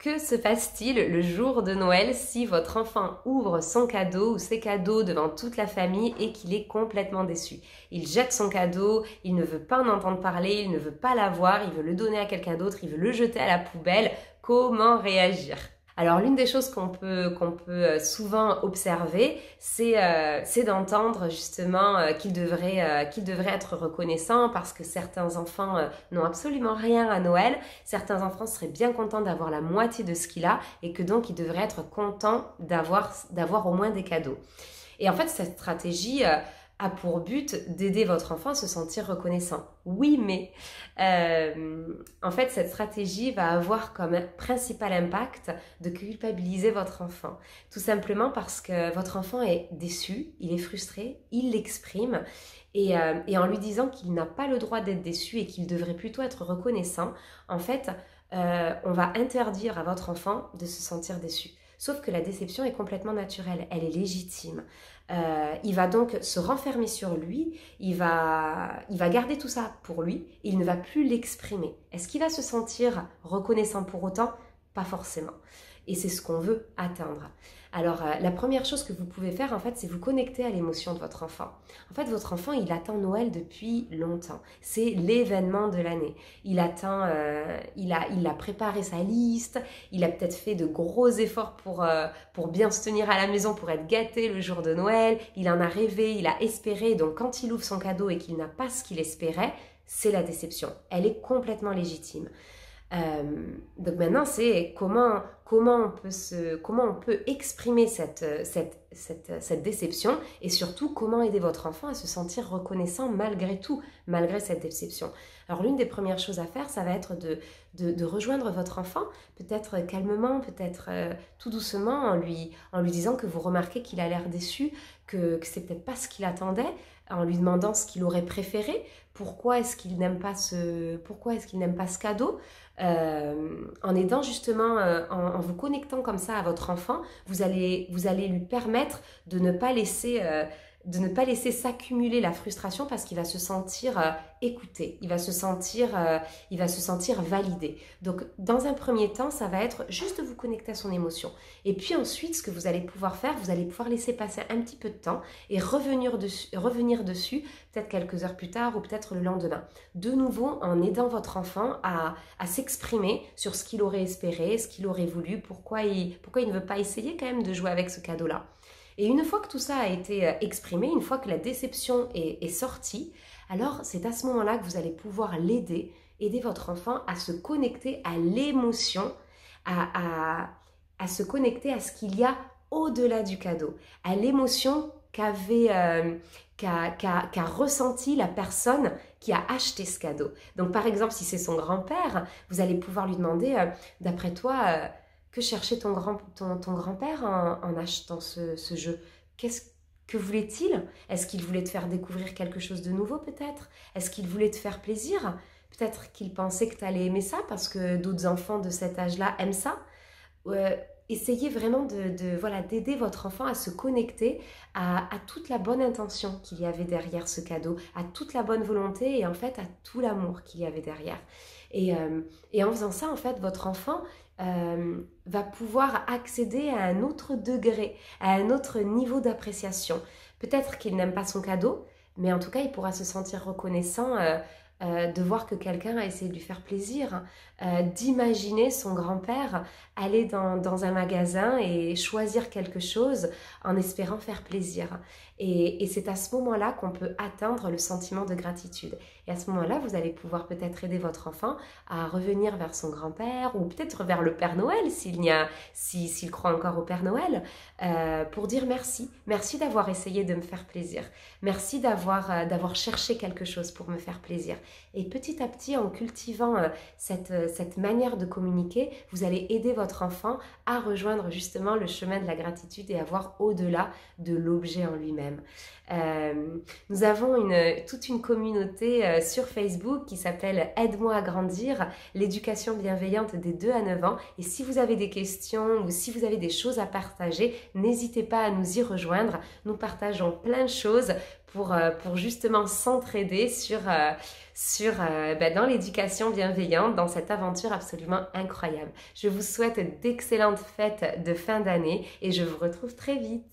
que se passe-t-il le jour de Noël si votre enfant ouvre son cadeau ou ses cadeaux devant toute la famille et qu'il est complètement déçu? Il jette son cadeau, il ne veut pas en entendre parler, il ne veut pas l'avoir, il veut le donner à quelqu'un d'autre, il veut le jeter à la poubelle. Comment réagir? Alors l'une des choses qu'on peut souvent observer, c'est d'entendre justement qu'il devrait être reconnaissant parce que certains enfants n'ont absolument rien à Noël, certains enfants seraient bien contents d'avoir la moitié de ce qu'il a et que donc ils devraient être contents d'avoir au moins des cadeaux. Et en fait cette stratégie a pour but d'aider votre enfant à se sentir reconnaissant. Oui, mais en fait, cette stratégie va avoir comme principal impact de culpabiliser votre enfant. Tout simplement parce que votre enfant est déçu, il est frustré, il l'exprime et en lui disant qu'il n'a pas le droit d'être déçu et qu'il devrait plutôt être reconnaissant, en fait, on va interdire à votre enfant de se sentir déçu. Sauf que la déception est complètement naturelle, elle est légitime. Il va donc se renfermer sur lui, il va garder tout ça pour lui, et il ne va plus l'exprimer. Est-ce qu'il va se sentir reconnaissant pour autant? Pas forcément. Et c'est ce qu'on veut atteindre. Alors, la première chose que vous pouvez faire, en fait, c'est vous connecter à l'émotion de votre enfant. En fait, votre enfant, il attend Noël depuis longtemps. C'est l'événement de l'année. Il attend, il a préparé sa liste, il a peut-être fait de gros efforts pour bien se tenir à la maison, pour être gâté le jour de Noël. Il en a rêvé, il a espéré. Donc, quand il ouvre son cadeau et qu'il n'a pas ce qu'il espérait, c'est la déception. Elle est complètement légitime. Donc maintenant, c'est comment on peut exprimer cette déception et surtout comment aider votre enfant à se sentir reconnaissant malgré tout, malgré cette déception. Alors l'une des premières choses à faire, ça va être de rejoindre votre enfant, peut-être calmement, peut-être tout doucement, en lui disant que vous remarquez qu'il a l'air déçu, que c'est peut-être pas ce qu'il attendait, en lui demandant ce qu'il aurait préféré, pourquoi est-ce qu'il n'aime pas ce cadeau. En aidant justement, en vous connectant comme ça à votre enfant, vous allez lui permettre de ne pas laisser s'accumuler la frustration parce qu'il va se sentir écouté, il va se sentir validé. Donc dans un premier temps, ça va être juste de vous connecter à son émotion. Et puis ensuite, ce que vous allez pouvoir faire, vous allez pouvoir laisser passer un petit peu de temps et revenir dessus peut-être quelques heures plus tard ou peut-être le lendemain. De nouveau, en aidant votre enfant à s'exprimer sur ce qu'il aurait espéré, ce qu'il aurait voulu, pourquoi il ne veut pas essayer quand même de jouer avec ce cadeau-là. Et une fois que tout ça a été exprimé, une fois que la déception est sortie, alors c'est à ce moment-là que vous allez pouvoir aider votre enfant à se connecter à l'émotion, à se connecter à ce qu'il y a au-delà du cadeau, à l'émotion qu'a ressenti la personne qui a acheté ce cadeau. Donc par exemple, si c'est son grand-père, vous allez pouvoir lui demander, d'après toi, que cherchait ton grand-père en achetant ce jeu? Que voulait-il? Est-ce qu'il voulait te faire découvrir quelque chose de nouveau peut-être? Est-ce qu'il voulait te faire plaisir? Peut-être qu'il pensait que tu allais aimer ça parce que d'autres enfants de cet âge-là aiment ça. Essayez vraiment d'aider votre enfant à se connecter à toute la bonne intention qu'il y avait derrière ce cadeau, à toute la bonne volonté et en fait à tout l'amour qu'il y avait derrière. Et en faisant ça, en fait, votre enfant va pouvoir accéder à un autre degré, à un autre niveau d'appréciation. Peut-être qu'il n'aime pas son cadeau, mais en tout cas, il pourra se sentir reconnaissant de voir que quelqu'un a essayé de lui faire plaisir, d'imaginer son grand-père aller dans un magasin et choisir quelque chose en espérant faire plaisir. Et c'est à ce moment-là qu'on peut atteindre le sentiment de gratitude. Et à ce moment-là, vous allez pouvoir peut-être aider votre enfant à revenir vers son grand-père ou peut-être vers le Père Noël s'il croit encore au Père Noël, pour dire merci. Merci d'avoir essayé de me faire plaisir. Merci d'avoir cherché quelque chose pour me faire plaisir. Et petit à petit, en cultivant cette manière de communiquer, vous allez aider votre enfant à rejoindre justement le chemin de la gratitude et à voir au-delà de l'objet en lui-même. eux-mêmes. Nous avons toute une communauté sur Facebook qui s'appelle Aide-moi à grandir, l'éducation bienveillante des 2 à 9 ans. Et si vous avez des questions ou si vous avez des choses à partager, n'hésitez pas à nous y rejoindre. Nous partageons plein de choses pour justement s'entraider dans l'éducation bienveillante, dans cette aventure absolument incroyable. Je vous souhaite d'excellentes fêtes de fin d'année et je vous retrouve très vite.